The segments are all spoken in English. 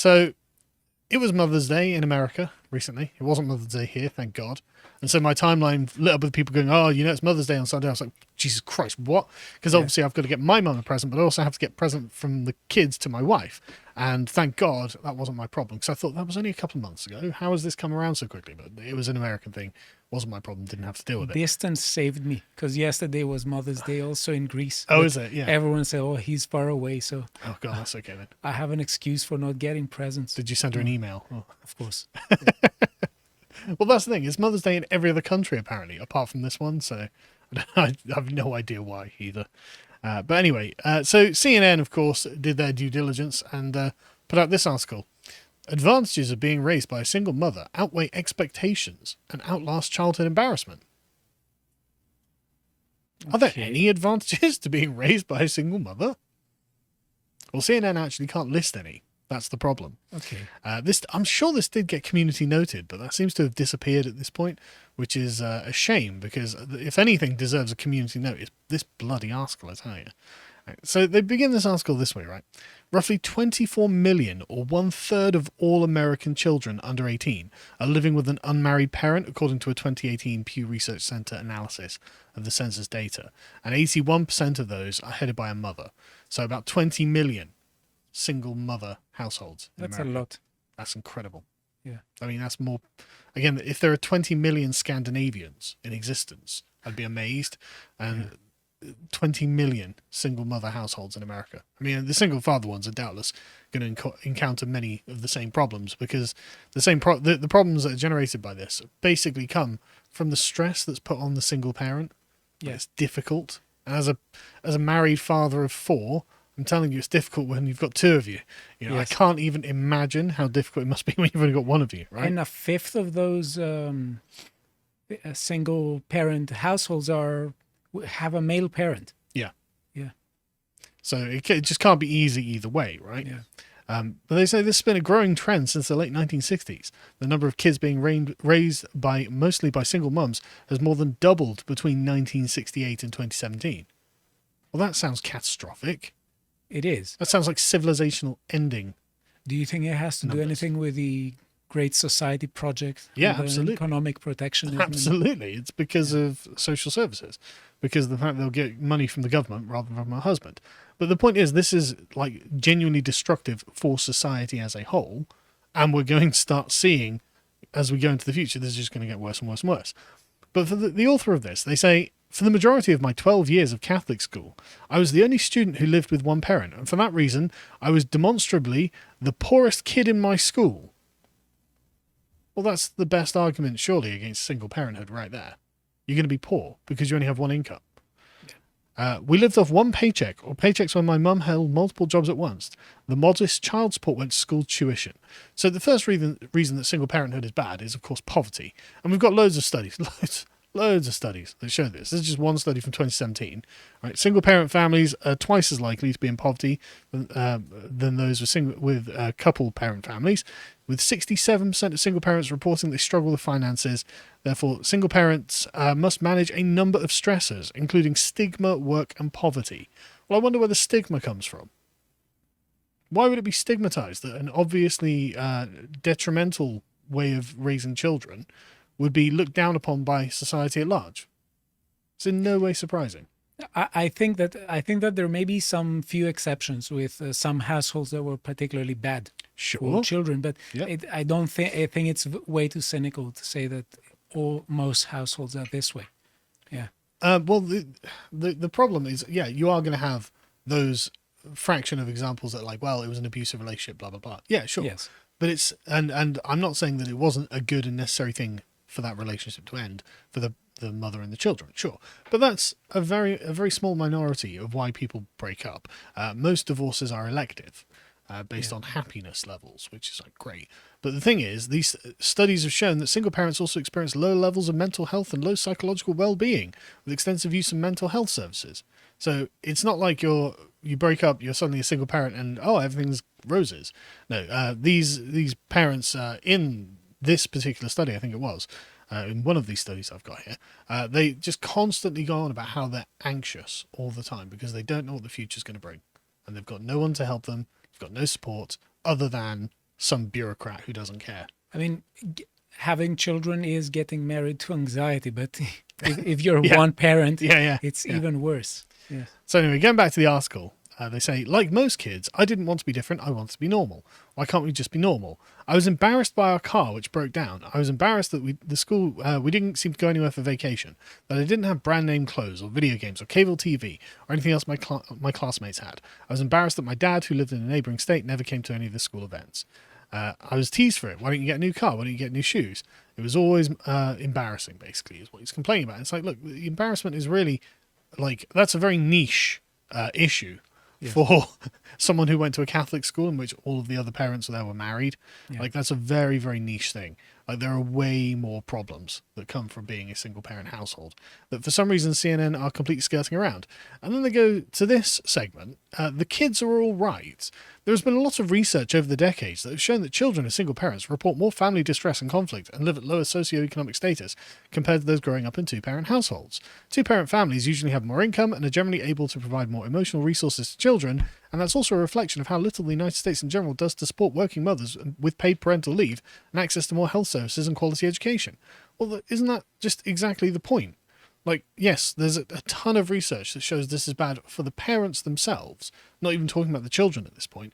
So it was Mother's Day in America recently. It wasn't Mother's Day here, thank God. And so my timeline lit up with people going, oh, it's Mother's Day on Sunday. I was like, Jesus Christ, what? Because obviously I've got to get my mum a present, but I also have to get a present from the kids to my wife. And thank God that wasn't my problem, because I thought that was only a couple of months ago. How has this come around so quickly? But it was an American thing. Wasn't my problem. Didn't have to deal with it. Distance saved me, because yesterday was Mother's Day also in Greece. Oh, is it? Yeah. Everyone said, oh, he's far away. So Oh, God, that's okay then. I have an excuse for not getting presents. Did you send her an email? Oh. Of course. Well, that's the thing. It's Mother's Day in every other country, apparently, apart from this one. So I have no idea why either. But anyway, so CNN, of course, did their due diligence and put out this article. Advantages of being raised by a single mother outweigh expectations and outlast childhood embarrassment. Are there any advantages to being raised by a single mother? Well, CNN actually can't list any. That's the problem. Okay. I'm sure this did get community noted, but that seems to have disappeared at this point, which is a shame, because if anything deserves a community note, it's this bloody article, I tell you. Right, so they begin this article this way, right? Roughly 24 million, or 1/3 of all American children under 18, are living with an unmarried parent, according to a 2018 Pew Research Center analysis of the census data. And 81% of those are headed by a mother. So about 20 million single mother households in That's America. a lot. That's incredible. Yeah. I mean, that's more. Again, if there are 20 million Scandinavians in existence, I'd be amazed. And 20 million single mother households in America. I mean, the single father ones are doubtless going to encounter many of the same problems, because the problems that are generated by this basically come from the stress that's put on the single parent. Yeah. It's difficult. And as a married father of 4, I'm telling you, it's difficult when you've got 2 of you. Yes. I can't even imagine how difficult it must be when you've only got 1 of you, right? And a fifth of those single parent households have a male parent. Yeah. Yeah. So it just can't be easy either way, right? Yeah. But they say this has been a growing trend since the late 1960s. The number of kids being raised mostly by single mums has more than doubled between 1968 and 2017. Well, that sounds catastrophic. It is. That sounds like civilizational ending. Do you think it has to do anything with the Great Society Project? Yeah, and absolutely. Economic protectionism? Absolutely. It's because of social services, because of the fact they'll get money from the government rather than from her husband. But the point is, this is like genuinely destructive for society as a whole. And we're going to start seeing, as we go into the future, this is just going to get worse and worse and worse. But for the author of this, they say, for the majority of my 12 years of Catholic school, I was the only student who lived with one parent. And for that reason, I was demonstrably the poorest kid in my school. Well, that's the best argument, surely, against single parenthood right there. You're going to be poor because you only have one income. We lived off one paycheck, or paychecks when my mum held multiple jobs at once. The modest child support went to school tuition. So the first reason that single parenthood is bad is, of course, poverty. And we've got loads of studies, loads of studies that show this. This is just one study from 2017. Right, single parent families are twice as likely to be in poverty than those with couple parent families, with 67% of single parents reporting they struggle with finances. Therefore, single parents must manage a number of stressors, including stigma, work, and poverty. Well, I wonder where the stigma comes from. Why would it be stigmatized that an obviously detrimental way of raising children would be looked down upon by society at large? It's in no way surprising. I think that there may be some few exceptions with some households that were particularly bad for children, but I think it's way too cynical to say that most households are this way. Yeah. Well, the problem is, you are going to have those fraction of examples that like, well, it was an abusive relationship, blah blah blah. Yeah, sure. Yes. But it's and I'm not saying that it wasn't a good and necessary thing for that relationship to end for the mother and the children, sure, but that's a very small minority of why people break up. Most divorces are elective, based on happiness levels, which is like great. But the thing is, these studies have shown that single parents also experience low levels of mental health and low psychological well-being with extensive use of mental health services. So it's not like you break up, you're suddenly a single parent and everything's roses. No, these parents in this particular study, I think it was, in one of these studies I've got here, they just constantly go on about how they're anxious all the time because they don't know what the future's going to bring. And they've got no one to help them. They've got no support other than some bureaucrat who doesn't care. I mean, having children is getting married to anxiety, but if you're one parent, it's even worse. Yes. So anyway, going back to the article, they say, like most kids, I didn't want to be different. I wanted to be normal. Why can't we just be normal? I was embarrassed by our car, which broke down. I was embarrassed that we didn't seem to go anywhere for vacation, that I didn't have brand name clothes or video games or cable TV or anything else my classmates had. I was embarrassed that my dad, who lived in a neighbouring state, never came to any of the school events. I was teased for it. Why don't you get a new car? Why don't you get new shoes? It was always embarrassing, basically, is what he's complaining about. It's like, look, the embarrassment is really, like, that's a very niche issue for someone who went to a Catholic school in which all of the other parents there were married. Like, that's a very, very niche thing. Like, there are way more problems that come from being a single parent household that for some reason CNN are completely skirting around. And then they go to this segment. The kids are all right. There's been a lot of research over the decades that have shown that children of single parents report more family distress and conflict and live at lower socioeconomic status compared to those growing up in two-parent households. Two-parent families usually have more income and are generally able to provide more emotional resources to children, and that's also a reflection of how little the United States in general does to support working mothers with paid parental leave and access to more health services and quality education. Well, isn't that just exactly the point? Like, yes, there's a ton of research that shows this is bad for the parents themselves, not even talking about the children at this point,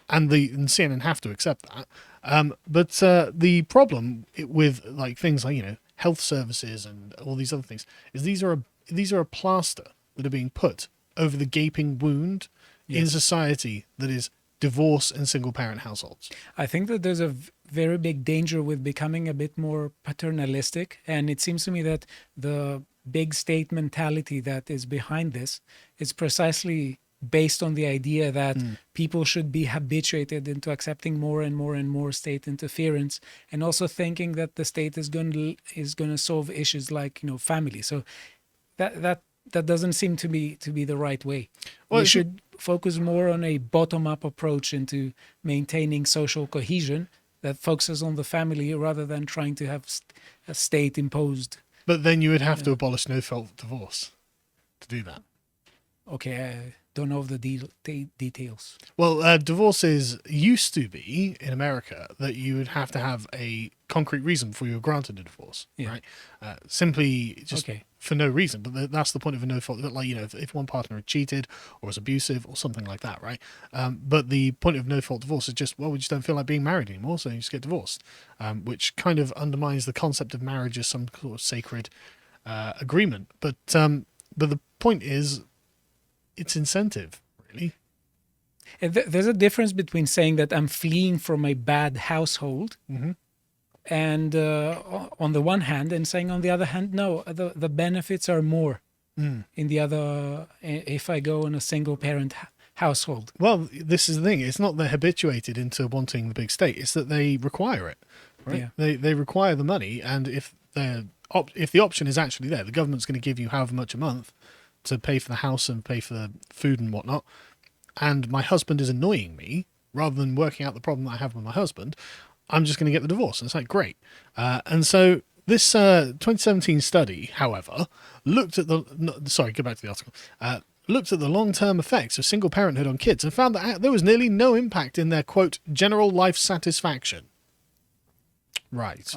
and CNN have to accept that. But the problem with like things like, health services and all these other things is these are a plaster that are being put over the gaping wound in society that is divorce and single parent households. I think that there's a very big danger with becoming a bit more paternalistic, and it seems to me that the big state mentality that is behind this is precisely based on the idea that people should be habituated into accepting more and more and more state interference, and also thinking that the state is going to solve issues like family. So that doesn't seem to be the right way. We should focus more on a bottom-up approach into maintaining social cohesion that focuses on the family rather than trying to have a state-imposed. But then you would have to abolish no-fault divorce to do that. Okay, I don't know of the details. Well, divorces used to be, in America, that you would have to have a concrete reason before you were granted a divorce, right? Simply just for no reason. But that's the point of a no-fault. Like, if one partner had cheated or was abusive or something like that, right? But the point of no-fault divorce is just, well, we just don't feel like being married anymore, so you just get divorced, which kind of undermines the concept of marriage as some sort of sacred agreement. But the point is, it's incentive, really. There's a difference between saying that I'm fleeing from a bad household and on the one hand, and saying on the other hand, no, the benefits are more in the other if I go in a single parent household. Well, this is the thing. It's not they're habituated into wanting the big state. It's that they require it, right? They require the money, and if the option is actually there, the government's going to give you however much a month to pay for the house and pay for the food and whatnot, and my husband is annoying me, rather than working out the problem that I have with my husband, I'm just going to get the divorce. And it's like, great. And so this 2017 study, however, looked at go back to the article, looked at the long-term effects of single parenthood on kids and found that there was nearly no impact in their, quote, general life satisfaction. Right.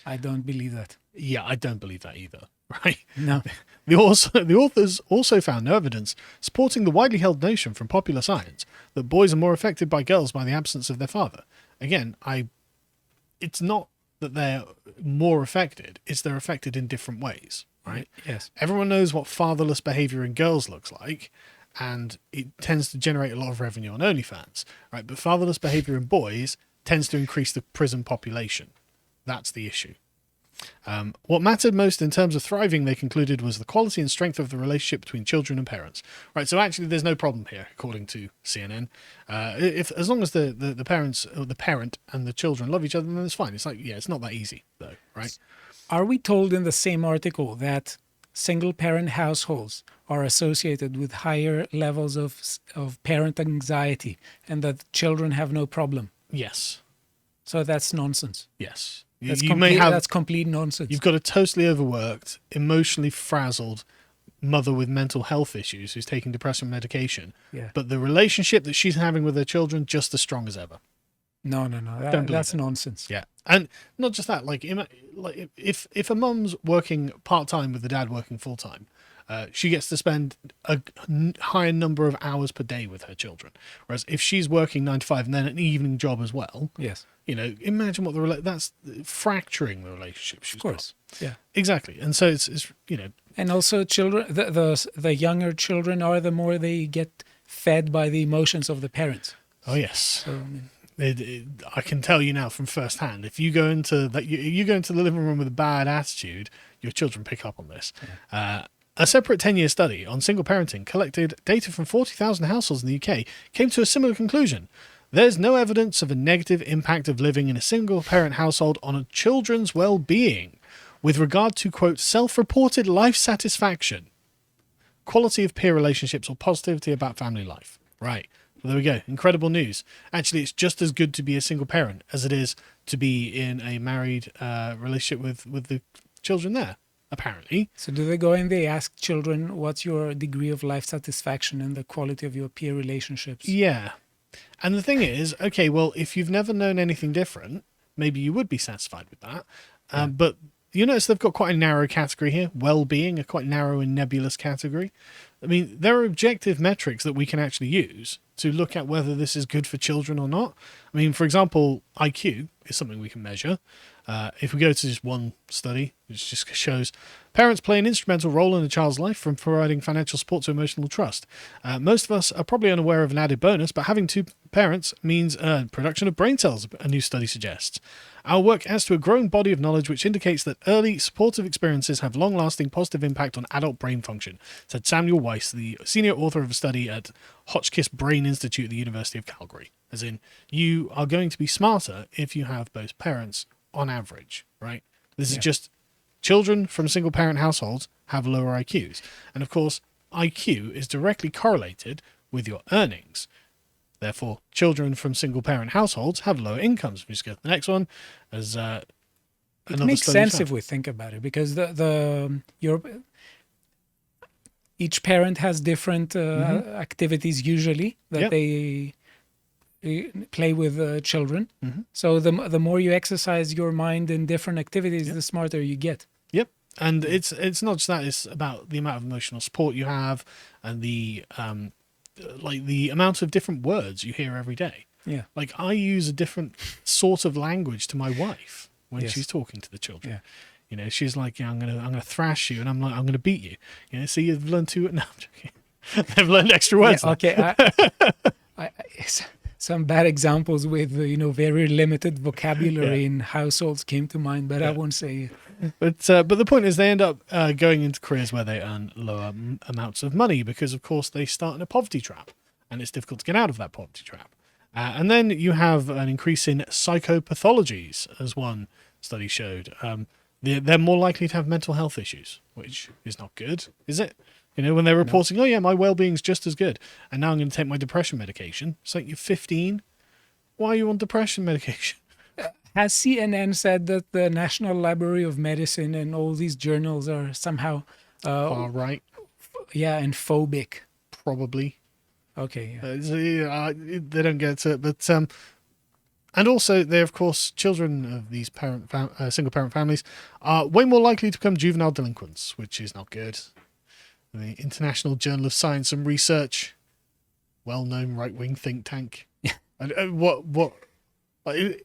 I don't believe that. Yeah, I don't believe that either. Right. No. The authors also found no evidence supporting the widely held notion from popular science that boys are more affected by girls by the absence of their father. Again, it's not that they're more affected, it's they're affected in different ways, right? Yes. Everyone knows what fatherless behavior in girls looks like, and it tends to generate a lot of revenue on OnlyFans, right? But fatherless behavior in boys tends to increase the prison population. That's the issue. What mattered most in terms of thriving, they concluded, was the quality and strength of the relationship between children and parents. Right, so actually there's no problem here, according to CNN. As long as the parents, or the parent and the children love each other, then it's fine. It's like, it's not that easy, though, right? Are we told in the same article that single-parent households are associated with higher levels of parent anxiety and that children have no problem? Yes. So that's nonsense. Yes. That's complete nonsense. You've got a totally overworked, emotionally frazzled mother with mental health issues who's taking depressant medication. Yeah. But the relationship that she's having with her children, just as strong as ever. No, Don't believe that's it. nonsense. Yeah, and not just that. Like if a mum's working part time with the dad working full time, she gets to spend a higher number of hours per day with her children. Whereas if she's working 9 to 5 and then an evening job as well, Yes, imagine what that's fracturing the relationship she's of course. got. Yeah. Exactly, and so it's And also, children, the younger children are, the more they get fed by the emotions of the parents. oh yes. So, I mean, I can tell you now from first hand. If you go into you go into the living room with a bad attitude, your children pick up on this. yeah. A separate 10-year study on single parenting collected data from 40,000 households in the UK came to a similar conclusion. There's no evidence of a negative impact of living in a single parent household on a children's well-being with regard to, quote, self-reported life satisfaction, quality of peer relationships, or positivity about family life. Right. Well, there we go. Incredible news. Actually, it's just as good to be a single parent as it is to be in a married relationship with the children there, apparently. So do they go and they ask children, what's your degree of life satisfaction and the quality of your peer relationships? Yeah. And the thing is, okay, well, if you've never known anything different, maybe you would be satisfied with that. Yeah. But you notice they've got quite a narrow category here. Well-being, a quite narrow and nebulous category. I mean, there are objective metrics that we can actually use to look at whether this is good for children or not. I mean, for example, IQ is something we can measure. If we go to just one study, which just shows parents play an instrumental role in a child's life from providing financial support to emotional trust. Most of us are probably unaware of an added bonus, but having two parents means production of brain cells, a new study suggests. Our work adds to a growing body of knowledge which indicates that early supportive experiences have long-lasting positive impact on adult brain function, said Samuel Weiss, the senior author of a study at Hotchkiss Brain Institute at the University of Calgary. As in, you are going to be smarter if you have both parents on average, right? This is just children from single-parent households have lower IQs. And of course, IQ is directly correlated with your earnings. Therefore, children from single-parent households have lower incomes. We just go to the next one. As it makes sense if we think about it, because each parent has different activities usually that they play with children. So the more you exercise your mind in different activities, the smarter you get. Yep. And it's not just that, it's about the amount of emotional support you have and the the amount of different words you hear every day. Yeah. Like I use a different sort of language to my wife when she's talking to the children. Yeah. She's like, I'm gonna thrash you, and I'm like, I'm gonna beat you. So you've learned to no, I'm joking. They've learned extra words. Yeah, okay. Some bad examples with very limited vocabulary in households came to mind, but I won't say it. But the point is, they end up going into careers where they earn lower amounts of money because, of course, they start in a poverty trap, and it's difficult to get out of that poverty trap. And then you have an increase in psychopathologies, as one study showed. They're more likely to have mental health issues, which is not good, is it? When they're reporting, oh yeah, my well-being's just as good, and now I'm going to take my depression medication. It's like, you're 15. Why are you on depression medication? Has CNN said that the National Library of Medicine and all these journals are somehow Far right, and phobic? probably. Okay. They don't get to it, but and also they, of course, children of these single-parent families are way more likely to become juvenile delinquents, which is not good. The International Journal of Science and Research, well-known right-wing think tank.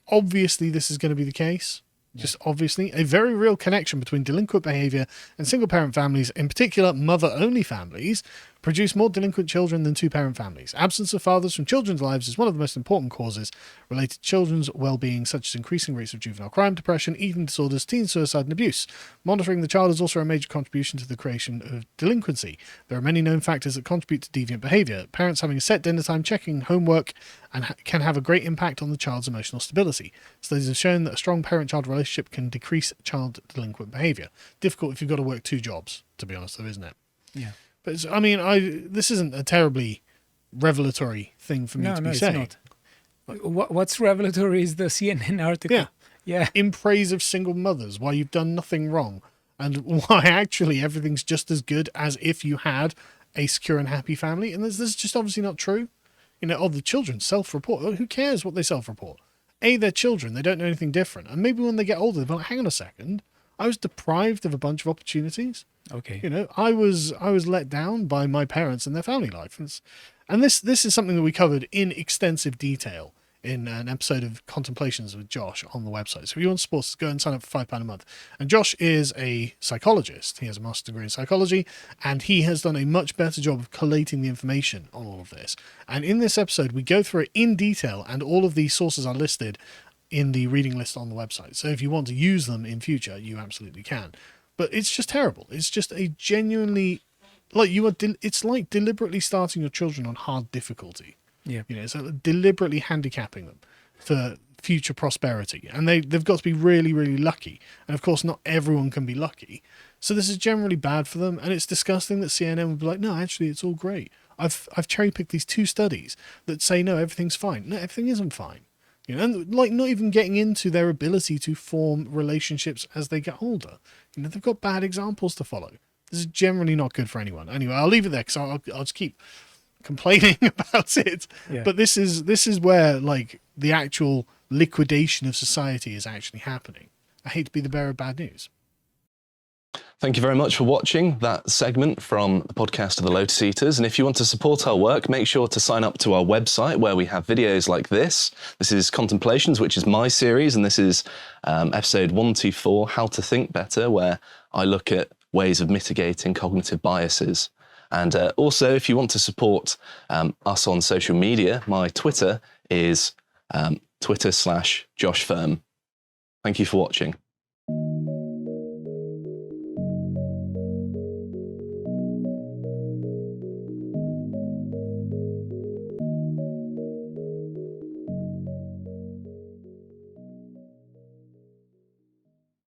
Obviously, this is going to be the case. Just obviously, a very real connection between delinquent behavior and single-parent families, in particular mother-only families, produce more delinquent children than two-parent families. Absence of fathers from children's lives is one of the most important causes related to children's well-being, such as increasing rates of juvenile crime, depression, eating disorders, teen suicide, and abuse. Monitoring the child is also a major contribution to the creation of delinquency. There are many known factors that contribute to deviant behavior. Parents having a set dinner time, checking homework, and can have a great impact on the child's emotional stability. Studies have shown that a strong parent-child relationship can decrease child delinquent behavior. Difficult if you've got to work two jobs, to be honest, though, isn't it? Yeah. But this isn't a terribly revelatory thing for me to be saying. It's not. What's revelatory is the CNN article. Yeah. In praise of single mothers, why you've done nothing wrong, and why actually everything's just as good as if you had a secure and happy family. And this is just obviously not true. The children self-report. Who cares what they self-report? they're children, they don't know anything different. And maybe when they get older, they're like, hang on a second, I was deprived of a bunch of opportunities. Okay. You know, I was let down by my parents and their family life. And this is something that we covered in extensive detail in an episode of Contemplations with Josh on the website. So if you want to support us, go and sign up for £5 a month. And Josh is a psychologist. He has a master's degree in psychology, and he has done a much better job of collating the information on all of this. And in this episode, we go through it in detail, and all of these sources are listed in the reading list on the website. So if you want to use them in future, you absolutely can. But it's just terrible. It's just a genuinely, like, it's like deliberately starting your children on hard difficulty. Yeah. You know, it's like deliberately handicapping them for future prosperity. And they've got to be really, really lucky. And of course, not everyone can be lucky. So this is generally bad for them. And it's disgusting that CNN would be like, no, actually, it's all great. I've cherry-picked these 2 studies that say, no, everything's fine. No, everything isn't fine. You know, and like not even getting into their ability to form relationships as they get older. You know, they've got bad examples to follow. This is generally not good for anyone. Anyway, I'll leave it there because I'll just keep complaining about it. Yeah. But this is where like the actual liquidation of society is actually happening. I hate to be the bearer of bad news. Thank you very much for watching that segment from the podcast of the Lotus Eaters. And if you want to support our work, make sure to sign up to our website where we have videos like this. This is Contemplations, which is my series, and this is episode 124, How to Think Better, where I look at ways of mitigating cognitive biases. And also, if you want to support us on social media, my Twitter is Twitter/JoshFirm. Thank you for watching.